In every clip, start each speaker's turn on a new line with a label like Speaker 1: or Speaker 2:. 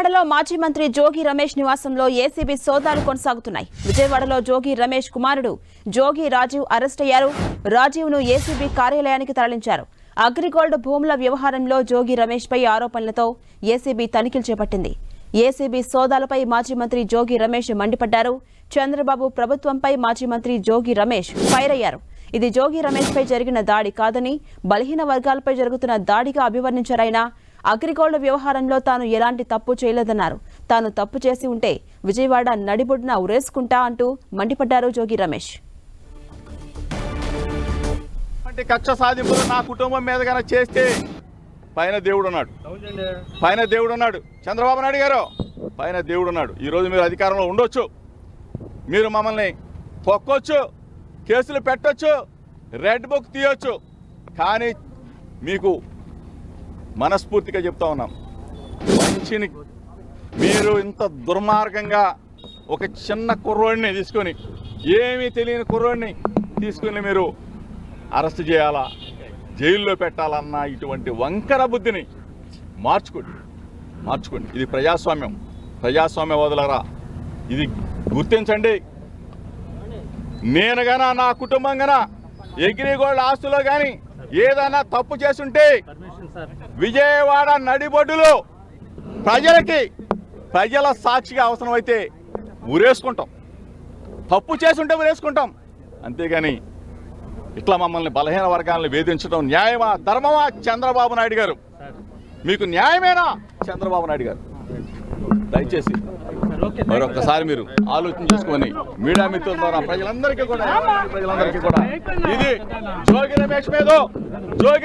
Speaker 1: విజయవాడలో మాజీ మంత్రి జోగి రమేష్ నివాసంలో ఏసీబీ సోదాలు కొనసాగుతున్నాయి. విజయవాడలో జోగి రమేష్ కుమారుడు జోగి రాజీవ్ అరెస్ట్ అయ్యారు. రాజీవ్ను ఏసీబీ కార్యాలయానికి తరలించారు. అగ్రిగోల్డ్ భూముల వ్యవహారంలో జోగి రమేష్ పై ఆరోపణలతో ఏసీబీ తనిఖీలు చేపట్టింది. ఏసీబీ సోదాలపై మాజీ మంత్రి జోగి రమేష్ మండిపడ్డారు. చంద్రబాబు ప్రభుత్వంపై మాజీ మంత్రి జోగి రమేష్ ఫైర్ అయ్యారు. ఇది జోగి రమేష్ పై జరిగిన దాడి కాదని బలహీన వర్గాలపై జరుగుతున్న దాడిగా అభివర్ణించారాయన. అగ్రిగోల్డ్ వ్యవహారంలో తాను ఎలాంటి తప్పు చేయలేదన్నారు. తాను తప్పు చేసి ఉంటే విజయవాడ నడిబొడ్డున ఉరేసుకుంటా అంటూ మండిపడ్డారు జోగి రమేష్.
Speaker 2: కక్ష సాధింపులు నా కుటుంబం మీద కనుక చేస్తే పైన దేవుడు ఉన్నాడు. చంద్రబాబు నాయుడు గారు పైన దేవుడు ఉన్నాడు. ఈరోజు మీరు అధికారంలో ఉండొచ్చు, మీరు మమ్మల్ని తొక్కొచ్చు, కేసులు పెట్టొచ్చు, రెడ్ బుక్ తీయొచ్చు. కానీ మీకు మనస్ఫూర్తిగా చెప్తా ఉన్నాం, మంచిని మీరు ఇంత దుర్మార్గంగా ఒక చిన్న కుర్రోడిని తీసుకొని, ఏమీ తెలియని కుర్రోడిని తీసుకొని మీరు అరెస్ట్ చేయాలా, జైల్లో పెట్టాలన్న ఇటువంటి వంకర బుద్ధిని మార్చుకోండి. ఇది ప్రజాస్వామ్యవాదులరా, ఇది గుర్తించండి. నేను గానా నా కుటుంబం గానా అగ్రిగోల్డ్ ఆస్తులో కానీ ఏదైనా తప్పు చేస్తుంటే విజయవాడ నడిబొడ్డులో ప్రజల సాక్షిగా అవసరమైతే ఊరేసుకుంటాం. తప్పు చేసుంటే ఊరేసుకుంటాం. అంతేగాని ఇట్లా మమ్మల్ని బలహీన వర్గాలను వేధించడం న్యాయమా, ధర్మమా? చంద్రబాబు నాయుడు గారు, మీకు న్యాయమేనా? చంద్రబాబు నాయుడు గారు, దయచేసి మరొకసారి మీరు ఆలోచన చేసుకొని మీడియా మిత్రుల ద్వారా ప్రజలందరికీ కూడా ఇది జోగి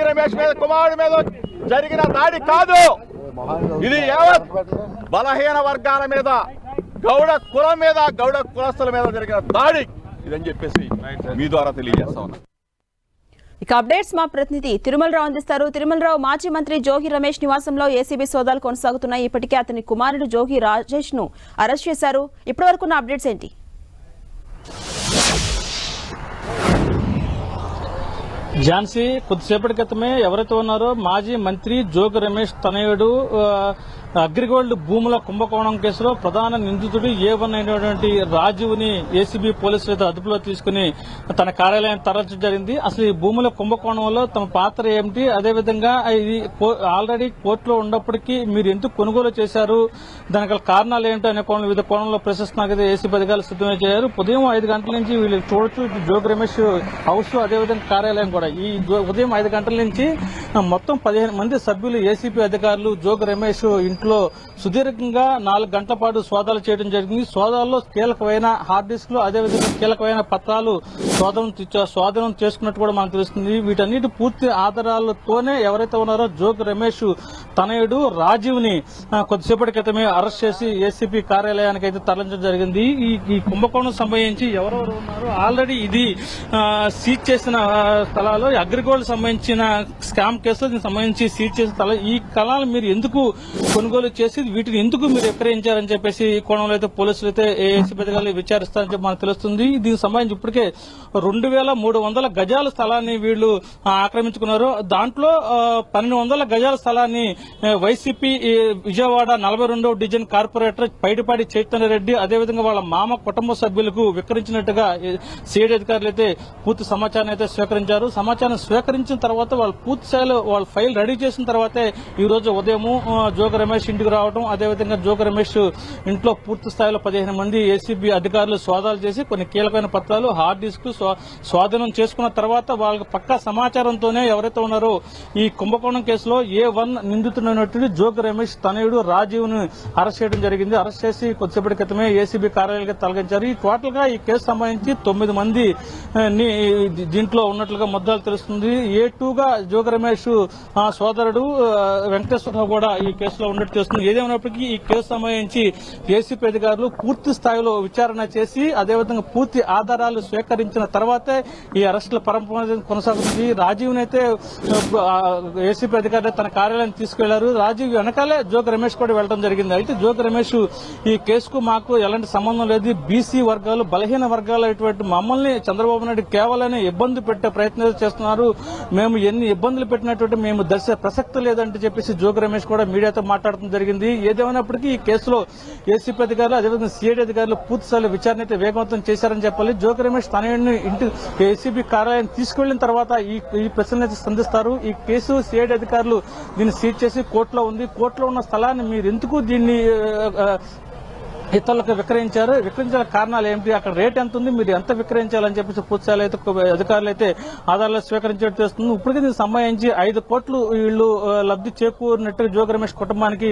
Speaker 2: రమేష్ మీద కుమారుడి మీద జరిగిన దాడి కాదు. ఇది యావత్ బలహీన వర్గాల మీద, గౌడ కులం మీద, గౌడ కులస్తుల మీద జరిగిన దాడి ఇదని చెప్పేసి మీ ద్వారా తెలియజేస్తా ఉన్నా.
Speaker 1: ఇక అప్డేట్స్ మా ప్రతినిధి తిరుమలరావు అందిస్తారు. తిరుమలరావు, మాజీ మంత్రి జోగి రమేష్ నివాసంలో ఏసీబీ సోదాలు కొనసాగుతున్నాయి. ఇప్పటికే అతని కుమారుడు జోగి రాజేష్ ను అరెస్ట్ చేశారు. ఇప్పటివరకు ఉన్న అప్డేట్స్ ఏంటి?
Speaker 3: ఝాన్సీ, కొద్దిసేపటి క్రితమే ఎవరైతే ఉన్నారో మాజీ మంత్రి జోగి రమేష్ తనయుడు అగ్రిగోల్డ్ భూముల కుంభకోణం కేసులో ప్రధాన నిందితుడు A1 అయినటువంటి రాజీవ్ ని ఏసీబీ పోలీసులు అయితే అదుపులో తీసుకుని తన కార్యాలయం తరలించడం జరిగింది. అసలు ఈ భూముల కుంభకోణంలో తమ పాత్ర ఏమిటి, అదేవిధంగా ఇది ఆల్రెడీ కోర్టులో ఉన్నప్పటికీ మీరు ఎందుకు కొనుగోలు చేశారు, దానికి కారణాలు ఏంటో అనే వివిధ కోణంలో ప్రశ్నిస్తున్నారు. ఏసీబీ అధికారులు సిద్ధమే చేశారు. ఉదయం 5 గంటల నుంచి వీళ్ళు చూడొచ్చు, జోగి రమేష్ హౌస్ అదేవిధంగా కార్యాలయం కూడా ఈ ఉదయం 5 గంటల నుంచి మొత్తం 15 మంది సభ్యులు ఏసీబీ అధికారులు జోగి రమేష్ ఇంట్లో సుదీర్ఘంగా 4 గంటల పాటు సోదాలు చేయడం జరిగింది. సోదాల్లో కీలకమైన హార్డ్ డిస్క్లు అదేవిధంగా కీలకమైన పత్రాలు స్వాధీనం చేసుకున్నట్టు కూడా మనకు తెలుస్తుంది. వీటన్నిటి పూర్తి ఆధారాలతోనే ఎవరైతే ఉన్నారో జోగి రమేష్ తనయుడు రాజీవ్ ని కొద్దిసేపటి క్రితమే అరెస్ట్ చేసి ఏసీపీ కార్యాలయానికి అయితే తరలించడం జరిగింది. ఈ కుంభకోణం సంబంధించి ఎవరెవరు ఉన్నారో ఆల్రెడీ ఇది సీజ్ చేసిన స్థలాలు, అగ్రిగోల్డ్ సంబంధించిన స్కామ్ కేసులో దీనికి సంబంధించి సీజ్ చేసిన స్థలాలు. ఈ స్థలాలు మీరు ఎందుకు కొనుగోలు చేసి వీటిని ఎందుకు మీరు విక్రయించారని చెప్పేసి ఈ కోణంలో అయితే పోలీసులు అయితే ఏసీబీ అధికారులు విచారిస్తారని చెప్పి మనకు తెలుస్తుంది. దీనికి సంబంధించి ఇప్పటికే 2300 గజాల స్థలాన్ని వీళ్లు ఆక్రమించుకున్నారు. దాంట్లో 1200 గజాల స్థలాన్ని వైసీపీ విజయవాడ 42వ డివిజన్ కార్పొరేటర్ పైడిపాటి చైతన్యరెడ్డి అదేవిధంగా వాళ్ళ మామ కుటుంబ సభ్యులకు విక్రయించినట్టుగా సిఐడి అధికారులు అయితే పూర్తి సమాచారం అయితే స్వీకరించారు. సమాచారం స్వీకరించిన తర్వాత వాళ్ళు పూర్తి స్థాయిలో వాళ్ళ ఫైల్ రెడీ చేసిన తర్వాతే ఈ రోజు ఉదయం జోగి రమేష్ ఇంటికి రావడం, అదేవిధంగా జోగి రమేష్ ఇంట్లో పూర్తి స్థాయిలో 15 మంది ఏసీబీ అధికారులు సోదాలు చేసి కొన్ని కీలకమైన పత్రాలు హార్డ్ డిస్క్ స్వాధీనం చేసుకున్న తర్వాత వాళ్ళకి పక్కా సమాచారంతోనే ఎవరైతే ఉన్నారో ఈ కుంభకోణం కేసులో A1 నిందితుడైనటువంటి జోగి రమేష్ తనయుడు రాజీవ్ ను అరెస్ట్ చేయడం జరిగింది. అరెస్ట్ చేసి కొద్దిసేపటి క్రితమే ఏసీబీ కార్యాలయానికి తరలించారు. ఈ టోటల్ గా ఈ కేసు సంబంధించి 9 మంది దీంట్లో ఉన్నట్లుగా ముద్దాలు తెలుస్తుంది. A2గా జోగి రమేష్ సోదరుడు వెంకటేశ్వరరావు కూడా ఈ కేసులో ఉన్నట్టు తెలుస్తుంది. ఏదేమైనప్పటికీ ఈ కేసు సంబంధించి ఏసీపీ అధికారులు పూర్తి స్థాయిలో విచారణ చేసి అదేవిధంగా పూర్తి ఆధారాలు స్వీకరించిన తర్వాతే ఈ అరెస్టుల పరంపర కొనసాగుతుంది. రాజీవ్ నైతే ఏసీపీ అధికారులు తన కార్యాలయం తీసుకెళ్లారు. రాజీవ్ వెనకాలే జోగి రమేష్ కూడా వెళ్లడం జరిగింది. అయితే జోగి రమేష్ ఈ కేసుకు మాకు ఎలాంటి సంబంధం లేదు, బీసీ వర్గాలు బలహీన వర్గాలు మమ్మల్ని చంద్రబాబు నాయుడు కేవలం ఇబ్బంది పెట్టే ప్రయత్నాలు చేస్తున్నారు, మేము ఎన్ని ఇబ్బందులు పెట్టినటువంటి మేము దర్శ ప్రసక్తి లేదంటే చెప్పేసి జోగి రమేష్ కూడా మీడియాతో మాట్లాడుతున్నారు. పడడం జరిగింది. ఏదేమైనప్పటికీ ఈ కేసులో ఏసీపీ అధికారులు అదేవిధంగా సిఐడి అధికారులు పూర్తిస్థాయిలో విచారణ అయితే వేగవంతం చేశారని చెప్పాలి. జోగి రమేష్ తనయుడిని ఇంటి ఏసీబీ కార్యాలయం తీసుకువెళ్లిన తర్వాత ఈ ప్రశ్నలు అయితే సంధిస్తారు. ఈ కేసు సిఐడి అధికారులు దీన్ని సీజ్ చేసి కోర్టులో ఉంది. కోర్టులో ఉన్న స్థలాన్ని మీరు ఎందుకు దీన్ని ఇతరులకు విక్రయించిన కారణాలు ఏమిటి, అక్కడ రేట్ ఎంత ఉంది, మీరు ఎంత విక్రయించాలని చెప్పేసి పూర్తిస్థాయిలో అయితే అధికారులు అయితే ఆధారాలు స్వీకరించేట్టు చేస్తుంది. ఇప్పటికీ దీనికి సంబంధించి 5 కోట్లు వీళ్ళు లబ్ధి చేకూరినట్టు జోగి రమేష్ కుటుంబానికి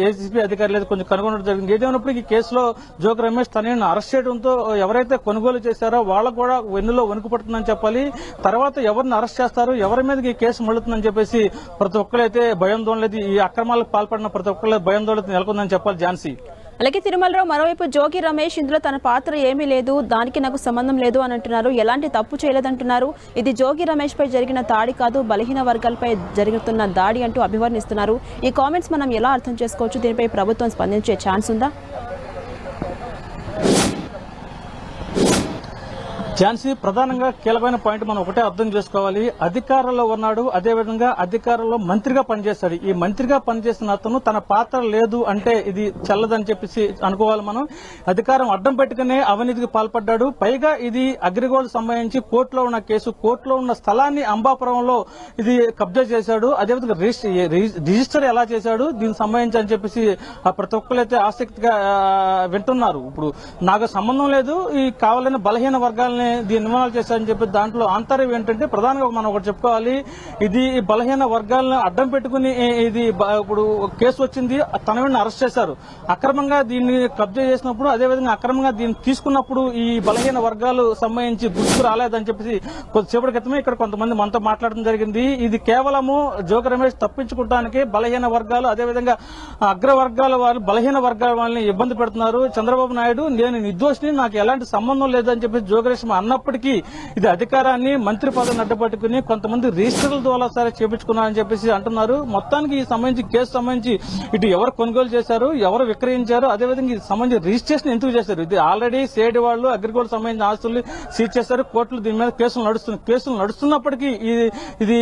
Speaker 3: ఏసీపీ అధికారులు అయితే కొంచెం కనుగొనడం జరిగింది. ఏదైనప్పటికీ ఈ కేసులో జోగి రమేష్ తనని అరెస్ట్ చేయడంతో ఎవరైతే కొనుగోలు చేశారో వాళ్ళకు కూడా వెన్నులో వణుకు పడుతుందని చెప్పాలి. తర్వాత ఎవరిని అరెస్ట్ చేస్తారు, ఎవరి మీదకి ఈ కేసు మళ్ళుతుందని చెప్పేసి ప్రతి ఒక్కరైతే భయాందోళన, ఈ అక్రమాలకు పాల్పడిన ప్రతి ఒక్కరు భయాందోళన నెలకొందని చెప్పాలి. ఝాన్సీ.
Speaker 1: అలాగే తిరుమలరావు, మరోవైపు జోగి రమేష్ ఇందులో తన పాత్ర ఏమీ లేదు, దానికి నాకు సంబంధం లేదు అని అంటున్నారు. ఎలాంటి తప్పు చేయలేదంటున్నారు. ఇది జోగి రమేష్ పై జరిగిన దాడి కాదు, బలహీన వర్గాలపై జరుగుతున్న దాడి అంటూ అభివర్ణిస్తున్నారు. ఈ కామెంట్స్ మనం ఎలా అర్థం చేసుకోవచ్చు? దీనిపై ప్రభుత్వం స్పందించే ఛాన్స్ ఉందా?
Speaker 3: ఝాన్సీ, ప్రధానంగా కీలకమైన పాయింట్ మనం ఒకటే అర్థం చేసుకోవాలి. అధికారంలో ఉన్నాడు, అదేవిధంగా అధికారంలో మంత్రిగా పనిచేస్తాడు. ఈ మంత్రిగా పనిచేసిన అతను తన పాత్ర లేదు అంటే ఇది చెల్లదని చెప్పేసి అనుకోవాలి మనం. అధికారం అడ్డం పెట్టుకునే అవినీతికి పాల్పడ్డాడు. పైగా ఇది అగ్రిగోల్డ్ సంబంధించి కోర్టులో ఉన్న కేసు. కోర్టులో ఉన్న స్థలాన్ని అంబాపురంలో ఇది కబ్జా చేశాడు. అదేవిధంగా రిజిస్టర్ ఎలా చేశాడు, దీనికి సంబంధించి అని చెప్పేసి ప్రతి ఒక్కరైతే ఆసక్తిగా వింటున్నారు. ఇప్పుడు నాకు సంబంధం లేదు, ఈ కావాలని బలహీన వర్గాలని దీన్ని ఇన్వాల్వ్ చేశారని చెప్పి దాంట్లో ఆంతర్యం ఏంటంటే ప్రధానంగా మనం ఒకటి చెప్పుకోవాలి. ఇది బలహీన వర్గాలను అడ్డం పెట్టుకుని ఇది ఇప్పుడు కేసు వచ్చింది, తనని అరెస్ట్ చేశారు. అక్రమంగా దీన్ని కబ్జా చేసినప్పుడు, అదేవిధంగా అక్రమంగా దీన్ని తీసుకున్నప్పుడు ఈ బలహీన వర్గాలు సంబంధించి గుర్తుకు రాలేదని చెప్పేసి కొద్దిసేపటి క్రితమే ఇక్కడ కొంతమంది మనతో మాట్లాడడం జరిగింది. ఇది కేవలము జోగి రమేష్ తప్పించుకోవడానికి బలహీన వర్గాలు, అదేవిధంగా అగ్రవర్గాల వాళ్ళు బలహీన వర్గాల వాళ్ళని ఇబ్బంది పెడుతున్నారు. చంద్రబాబు నాయుడు నేను నిర్దోషిని, నాకు ఎలాంటి సంబంధం లేదని చెప్పి జోగి రమేష్ అన్నప్పటికీ ఇది అధికారాన్ని మంత్రి పదవిని అడ్డుపట్టుకుని కొంతమంది రిజిస్టర్ల ద్వారా సరే చేపించుకున్నారని చెప్పేసి అంటున్నారు. మొత్తానికి ఈ సంబంధించి కేసు సంబంధించి ఇటు ఎవరు కొనుగోలు చేశారు, ఎవరు విక్రయించారు, అదేవిధంగా ఇది సంబంధించి రిజిస్ట్రేషన్ ఎందుకు చేశారు, ఇది ఆల్రెడీ సేడి వాళ్ళు అగ్రిగోల్డ్ సంబంధించిన ఆస్తులు సీజ్ చేశారు. కోర్టులు దీని మీద కేసులు నడుస్తున్నప్పటికీ ఇది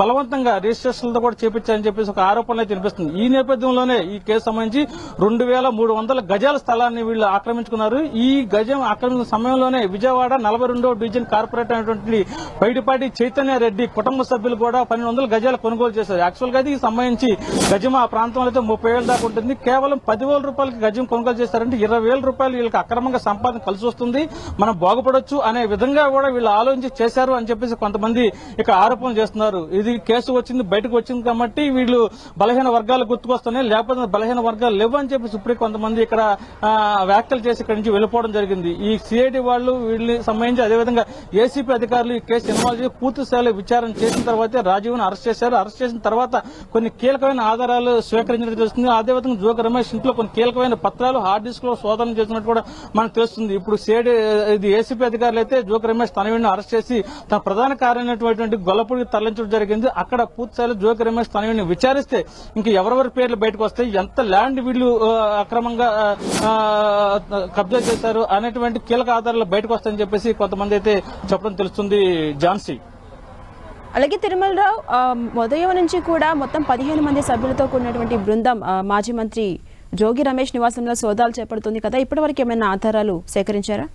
Speaker 3: బలవంతంగా రిజిస్ట్రేషన్లతో కూడా చేపించారని చెప్పేసి ఒక ఆరోపణలు అయితే వినిపిస్తుంది. ఈ నేపథ్యంలోనే ఈ కేసు సంబంధించి 2300 గజాల స్థలాన్ని వీళ్ళు ఆక్రమించుకున్నారు. ఈ గజం ఆక్రమించిన సమయంలోనే విజయవాడ 42వ డివిజన్ కార్పొరేటర్ అయినటువంటి బయటపాటి చైతన్య రెడ్డి కుటుంబ సభ్యులు కూడా 1200 గజాలు కొనుగోలు చేశారు. యాక్చువల్ గా ఇది సంబంధించి గజం ఆ ప్రాంతంలో అయితే 30,000 దాకా ఉంటుంది. కేవలం 10,000 రూపాయలకి గజం కొనుగోలు చేశారంటే 20,000 రూపాయలు వీళ్ళకి అక్రమంగా సంపాదన కలిసి వస్తుంది, మనం బాగుపడొచ్చు అనే విధంగా కూడా వీళ్ళు ఆలోచించి చేశారు అని చెప్పేసి కొంతమంది ఇక ఆరోపణలు చేస్తున్నారు. ఇది కేసు వచ్చింది, బయటకు వచ్చింది కాబట్టి వీళ్ళు బలహీన వర్గాలు గుర్తుకొస్తున్నాయి, లేకపోతే బలహీన వర్గాలు లేవు అని చెప్పేసి ఇప్పుడే కొంతమంది ఇక్కడ వ్యాఖ్యలు చేసి ఇక్కడి నుంచి వెళ్లిపోవడం జరిగింది. ఈ సిఐడి వాళ్ళు వీళ్ళని సంబంధించి అదేవిధంగా ఏసీపీ అధికారులు ఈ కేసు ఇన్వాల్వ్ చేసి పూర్తి స్థాయిలో విచారణ చేసిన తర్వాతే రాజీవ్ను అరెస్ట్ చేశారు. అరెస్ట్ చేసిన తర్వాత కొన్ని కీలకమైన ఆధారాలు స్వీకరించినట్టు తెలుస్తుంది. అదేవిధంగా జోగి రమేష్ ఇంట్లో కొన్ని కీలకమైన పత్రాలు హార్డ్ డిస్క్ లో శోధన చేసినట్టు కూడా మనకు తెలుస్తుంది. ఇప్పుడు ఇది ఏసీపీ అధికారులు అయితే జోగి రమేష్ తనయుడిని అరెస్ట్ చేసి తన ప్రధాన కార్యమైనటువంటి గొల్లపూడికి తరలించడం జరిగింది. అక్కడ పూర్తి స్థాయిలో జోగి రమేష్ తనయుడిని విచారిస్తే ఇంకా ఎవరెవరి పేర్లు బయటకు వస్తాయి, ఎంత ల్యాండ్ వీళ్ళు అక్రమంగా కబ్జా చేశారు అనేటువంటి కీలక ఆధారాలు బయటకు వస్తాయని చెప్పేసి కొంతమంది అయితే చెప్పడం తెలుస్తుంది. ఝాన్సీ.
Speaker 1: అలాగే తిరుమలరావు, ఉదయం నుంచి కూడా మొత్తం 15 మంది సభ్యులతో కూడినటువంటి బృందం మాజీ మంత్రి జోగి రమేష్ నివాసంలో సోదాలు చేపడుతుంది కదా, ఇప్పటివరకు ఏమైనా ఆధారాలు సేకరించారా?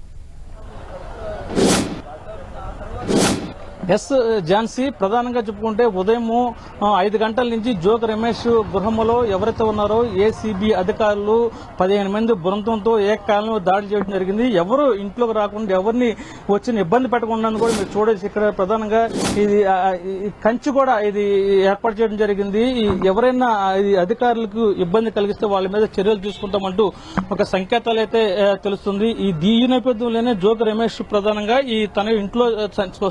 Speaker 3: ఎస్ ఝాన్సీ, ప్రధానంగా చెప్పుకుంటే ఉదయం 5 గంటల నుంచి జోగి రమేష్ గృహంలో ఎవరైతే ఉన్నారో ఏసీబీ అధికారులు 15 మంది బృందంతో ఏకకాలంలో దాడి చేయడం జరిగింది. ఎవరు ఇంట్లోకి రాకుండా, ఎవరిని వచ్చిన ఇబ్బంది పెట్టకుండా కూడా మీరు చూడొచ్చు. ఇక్కడ ప్రధానంగా ఇది కంచి కూడా ఇది ఏర్పాటు చేయడం జరిగింది. ఎవరైనా ఇది అధికారులకు ఇబ్బంది కలిగిస్తే వాళ్ళ మీద చర్యలు తీసుకుంటామంటూ ఒక సంకేతాలు అయితే తెలుస్తుంది. ఈ నేపథ్యంలోనే జోగి రమేష్ ప్రధానంగా తన ఇంట్లో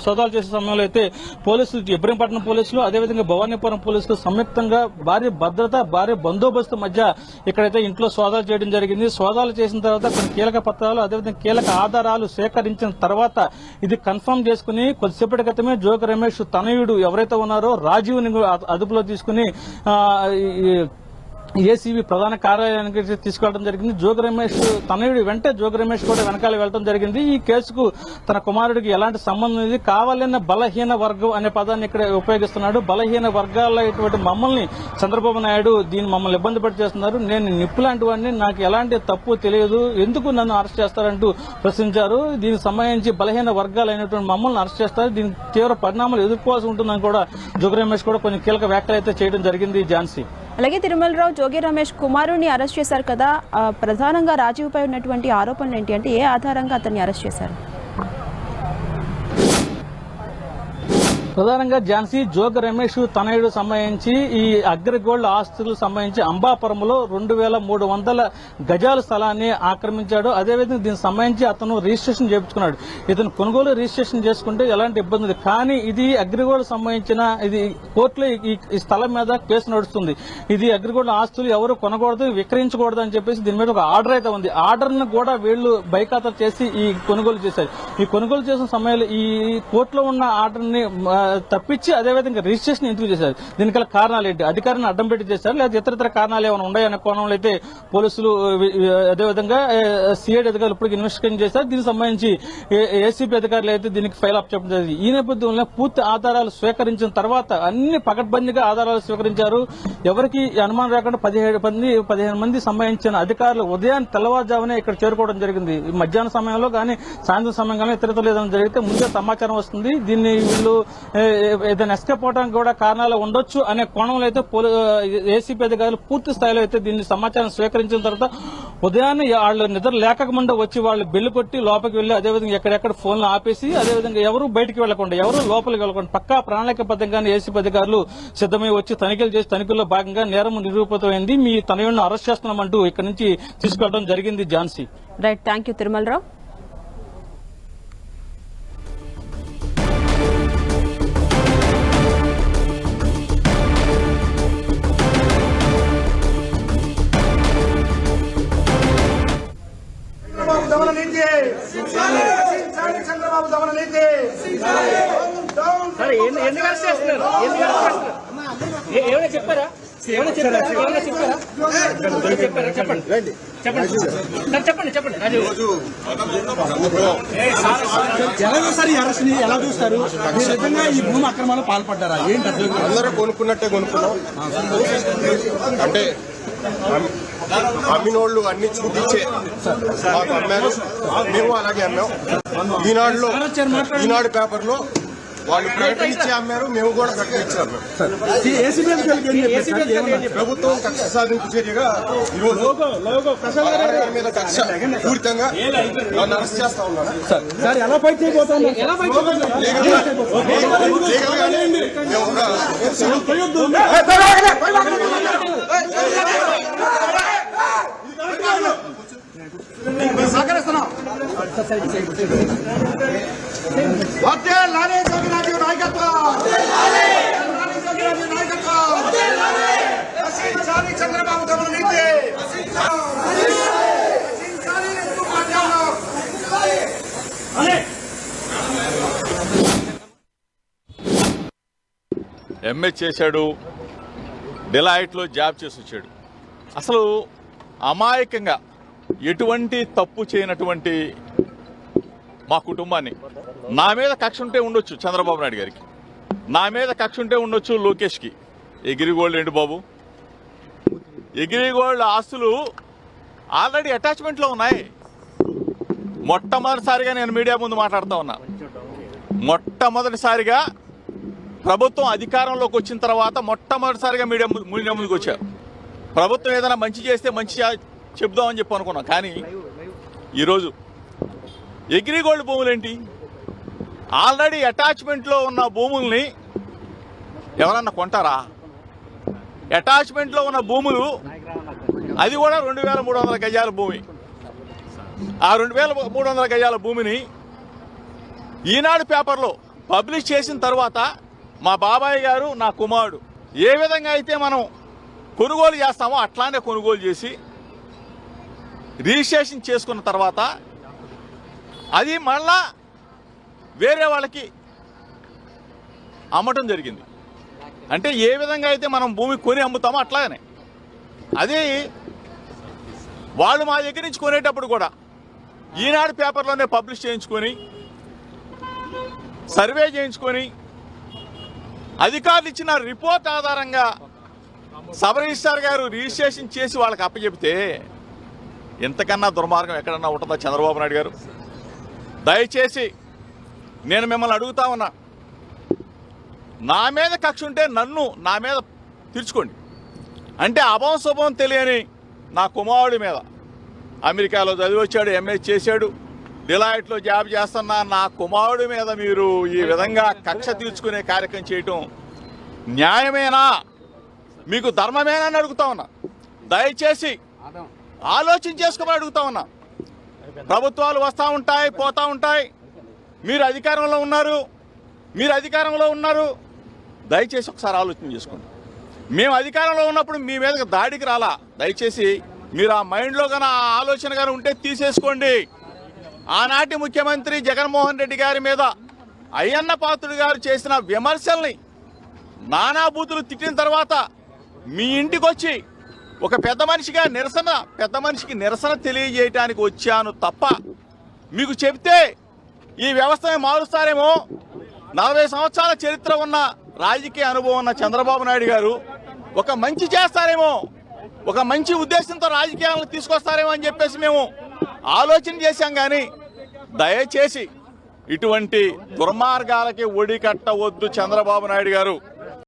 Speaker 3: సోదాలు చేసే సమయంలో అయితే పోలీసులు, ఇబ్రహీంపట్నం పోలీసులు అదేవిధంగా భవానీపురం పోలీసులు సంయుక్తంగా భారీ భద్రత, భారీ బందోబస్తు మధ్య ఇక్కడైతే ఇంట్లో సోదాలు చేయడం జరిగింది. సోదాలు చేసిన తర్వాత కొన్ని కీలక పత్రాలు అదేవిధంగా కీలక ఆధారాలు సేకరించిన తర్వాత ఇది కన్ఫర్మ్ చేసుకుని కొద్దిసేపటి క్రితమే జోగి రమేష్ తనయుడు ఎవరైతే ఉన్నారో రాజీవ్ని అదుపులో తీసుకుని ఏసీబీ ప్రధాన కార్యాలయానికి తీసుకెళ్లడం జరిగింది. జోగి రమేష్ తనయుడి వెంట జోగి రమేష్ కూడా వెనకాల వెళ్లడం జరిగింది. ఈ కేసుకు తన కుమారుడికి ఎలాంటి సంబంధం ఇది, కావాలన్న బలహీన వర్గం అనే పదాన్ని ఇక్కడ ఉపయోగిస్తున్నాడు. బలహీన వర్గాల్లో ఇటువంటి మమ్మల్ని చంద్రబాబు నాయుడు మమ్మల్ని ఇబ్బంది పెట్టి చేస్తున్నారు, నేను నిప్పు లాంటి వాడిని, నాకు ఎలాంటి తప్పు తెలియదు, ఎందుకు నన్ను అరెస్ట్ చేస్తారంటూ ప్రశ్నించారు. దీనికి సంబంధించి బలహీన వర్గాలైనటువంటి మమ్మల్ని అరెస్ట్ చేస్తారు, దీనికి తీవ్ర పరిణామాలు ఎదుర్కోవాల్సి ఉంటుందని కూడా జోగి రమేష్ కూడా కొన్ని కీలక వ్యాఖ్యలు అయితే చేయడం జరిగింది. ఝాన్సీ,
Speaker 1: అలాగే తిరుమలరావు, జోగి రమేష్ కుమారుడిని అరెస్ట్ చేశారు కదా, ప్రధానంగా రాజీవ్పై ఉన్నటువంటి ఆరోపణలు ఏంటి, అంటే ఏ ఆధారంగా అతన్ని అరెస్ట్ చేశారు?
Speaker 3: ప్రధానంగా ఝాన్సీ, జోగి రమేష్ తనయుడు సంబంధించి ఈ అగ్రిగోల్డ్ ఆస్తులకు సంబంధించి అంబాపురంలో 2300 గజాల స్థలాన్ని ఆక్రమించాడు. అదేవిధంగా దీనికి సంబంధించి అతను రిజిస్ట్రేషన్ చేయించుకున్నాడు. ఇతను కొనుగోలు రిజిస్ట్రేషన్ చేసుకుంటే ఎలాంటి ఇబ్బంది లేదు, కానీ ఇది అగ్రిగోల్డ్ సంబంధించిన ఇది కోర్టులో ఈ స్థలం మీద కేసు నడుస్తుంది. ఇది అగ్రిగోల్డ్ ఆస్తులు ఎవరు కొనకూడదు, విక్రయించకూడదు అని చెప్పేసి దీని మీద ఒక ఆర్డర్ అయితే ఉంది. ఆర్డర్ను కూడా వీళ్ళు బైఖాతరు చేసి ఈ కొనుగోలు చేశారు. ఈ కొనుగోలు చేసిన సమయంలో ఈ కోర్టులో ఉన్న ఆర్డర్ని తప్పించి అదేవిధంగా రిజిస్ట్రేషన్ ఎందుకు చేశారు, దీనికి కారణాలు ఏంటి, అధికారిని అడ్డం పెట్టి చేశారు లేదా ఇతర కారణాలు ఏమైనా ఉన్నాయనే కోణంలో అయితే పోలీసులు అదేవిధంగా సిఐడి అధికారులు ఇప్పటికి ఇన్వెస్టిగేషన్ చేశారు. దీనికి సంబంధించి ఏసీపీ అధికారులు అయితే దీనికి ఫైల్ అప్ చెప్పడం జరిగింది. ఈ నేపథ్యంలో పూర్తి ఆధారాలు స్వీకరించిన తర్వాత అన్ని పకడ్బందీగా ఆధారాలు స్వీకరించారు. ఎవరికి అనుమానం రాకుండా 15 మంది సంబంధించిన అధికారులు ఉదయం తెల్లవారుజామునే ఇక్కడ చేరుకోవడం జరిగింది. మధ్యాహ్నం సమయంలో కానీ సాయంత్రం సమయం కానీ ఇతరతలు ఏదైనా జరిగితే ముందే సమాచారం వస్తుంది. దీన్ని వీళ్ళు ఏదైనా ఎస్కేప్ అవడానికి కూడా కారణాలు ఉండొచ్చు అనే కోణంలో అయితే ఏసీపీ అధికారులు పూర్తి స్థాయిలో అయితే దీన్ని సమాచారం స్వీకరించిన తర్వాత ఉదయాన్నే వాళ్ళు నిద్ర లేకముందే వచ్చి వాళ్ళు బెల్లు కొట్టి లోపలికి వెళ్లి అదేవిధంగా ఎక్కడెక్కడ ఫోన్లు ఆపేసి అదేవిధంగా ఎవరు బయటికి వెళ్లకుండా ఎవరు లోపలికి వెళ్లకుండా పక్కా ప్రణాళికబద్ధంగానే ఏసీపీ అధికారులు సిద్దమై వచ్చి తనిఖీలు చేసి తనిఖీల్లో భాగంగా నేరం నిరూపితమైంది. మీ తనయుడిని అరెస్ట్ చేస్తున్నామంటూ ఇక్కడ నుంచి తీసుకెళ్లడం జరిగింది. Jhansi,
Speaker 1: right, thank you Tirumala Rao.
Speaker 4: Chandrababu దమన నీతి ఏమైనా చెప్పారా
Speaker 5: ఎలాగోసారి అరెస్ట్ ని ఎలా చూస్తారు? నిజంగా ఈ భూమి అక్రమాలు పాల్పడ్డారా ఏంటి?
Speaker 6: అందరూ కొనుక్కున్నట్టే కొనుక్కున్నాం. అంటే అమ్మినోళ్ళు అన్ని చూపించే మాకు అమ్మారు, మేము అలాగే అమ్మాం. ఈనాడు పేపర్ లో వాళ్ళు ప్రకటించి అమ్మారు, మేము కూడా ప్రకటించి అమ్మాం. ప్రభుత్వం కక్ష సాధింపు చర్యగా ఈరోజు మీద కక్ష పూరితంగా నన్ను అరెస్ట్ చేస్తా ఉన్నాను.
Speaker 5: ఎలా ఫైట్ చేయబోతాం?
Speaker 4: సహకరిస్తున్నాం. చంద్రబాబు దమన నీతి
Speaker 2: ఎంఏ చేశాడు, డిలైట్లో జాబ్ చేసి వచ్చాడు. అసలు అమాయకంగా ఎటువంటి తప్పు చేయనటువంటి మా కుటుంబాన్ని, నా మీద కక్ష ఉంటే ఉండొచ్చు చంద్రబాబు నాయుడు గారికి, నా మీద కక్ష ఉంటే ఉండొచ్చు లోకేష్కి. ఎగిరిగోల్డ్ ఏంటి బాబు, ఎగిరిగోల్డ్ ఆస్తులు ఆల్రెడీ అటాచ్మెంట్లో ఉన్నాయి. మొట్టమొదటిసారిగా నేను మీడియా ముందు మాట్లాడుతూ ఉన్నా. మొట్టమొదటిసారిగా ప్రభుత్వం అధికారంలోకి వచ్చిన తర్వాత మొట్టమొదటిసారిగా మీడియా ముందుకు వచ్చారు. ప్రభుత్వం ఏదైనా మంచి చేస్తే మంచి చెప్దామని చెప్పి అనుకున్నాం. కానీ ఈరోజు అగ్రిగోల్డ్ భూములేంటి, ఆల్రెడీ అటాచ్మెంట్లో ఉన్న భూముల్ని ఎవరన్నా కొంటారా? అటాచ్మెంట్లో ఉన్న భూములు, అది కూడా 2300 గజాల భూమి. ఆ 2300 గజాల భూమిని ఈనాడు పేపర్లో పబ్లిష్ చేసిన తర్వాత మా బాబాయ్ గారు, నా కుమారుడు ఏ విధంగా అయితే మనం కొనుగోలు చేస్తామో అట్లానే కొనుగోలు చేసి రిజిస్ట్రేషన్ చేసుకున్న తర్వాత అది మళ్ళా వేరే వాళ్ళకి అమ్మటం జరిగింది. అంటే ఏ విధంగా అయితే మనం భూమి కొని అమ్ముతామో అట్లాగనే అది వాళ్ళు మా దగ్గర నుంచి కొనేటప్పుడు కూడా ఈనాడు పేపర్లోనే పబ్లిష్ చేయించుకొని సర్వే చేయించుకొని అధికారులు ఇచ్చిన రిపోర్ట్ ఆధారంగా సబ్ రిజిస్ట్రార్ గారు రిజిస్ట్రేషన్ చేసి వాళ్ళకి అప్పచెబితే ఇంతకన్నా దుర్మార్గం ఎక్కడన్నా ఉంటుందా చంద్రబాబు నాయుడు గారు? దయచేసి నేను మిమ్మల్ని అడుగుతా ఉన్నా, నా మీద కక్ష ఉంటే నా మీద తీర్చుకోండి. అంటే అభం శుభం తెలియని నా కుమారుడి మీద, అమెరికాలో చదివి వచ్చాడు, ఎంఏ చేశాడు, డిలాయిట్లో జాబ్ చేస్తున్న నా కుమారుడి మీద మీరు ఈ విధంగా కక్ష తీర్చుకునే కార్యక్రమం చేయటం న్యాయమేనా, మీకు ధర్మమేనా అని అడుగుతా ఉన్నా. దయచేసి ఆలోచన చేసుకోమని అడుగుతా ఉన్నా. ప్రభుత్వాలు వస్తూ ఉంటాయి, పోతూ ఉంటాయి. మీరు అధికారంలో ఉన్నారు, దయచేసి ఒకసారి ఆలోచన చేసుకోండి. మేము అధికారంలో ఉన్నప్పుడు మీ మీదకి దాడికి రాలా. దయచేసి మీరు ఆ మైండ్లో కానీ ఆ ఆలోచన కానీ ఉంటే తీసేసుకోండి. ఆనాటి ముఖ్యమంత్రి జగన్మోహన్ రెడ్డి గారి మీద అయ్యన్న పాత్రుడు గారు చేసిన విమర్శల్ని నానా బూతులు తిట్టిన తర్వాత మీ ఇంటికి వచ్చి ఒక పెద్ద మనిషికి నిరసన తెలియజేయటానికి వచ్చాను తప్ప మీకు చెప్తే ఈ వ్యవస్థని మారుస్తారేమో, 40 సంవత్సరాల చరిత్ర ఉన్న రాజకీయ అనుభవం ఉన్న చంద్రబాబు నాయుడు గారు ఒక మంచి చేస్తారేమో, ఒక మంచి ఉద్దేశంతో రాజకీయాలను తీసుకొస్తారేమో అని చెప్పేసి మేము ఆలోచన చేశాం. కానీ దయచేసి ఇటువంటి దుర్మార్గాలకి ఒడి కట్టవద్దు చంద్రబాబు నాయుడు గారు.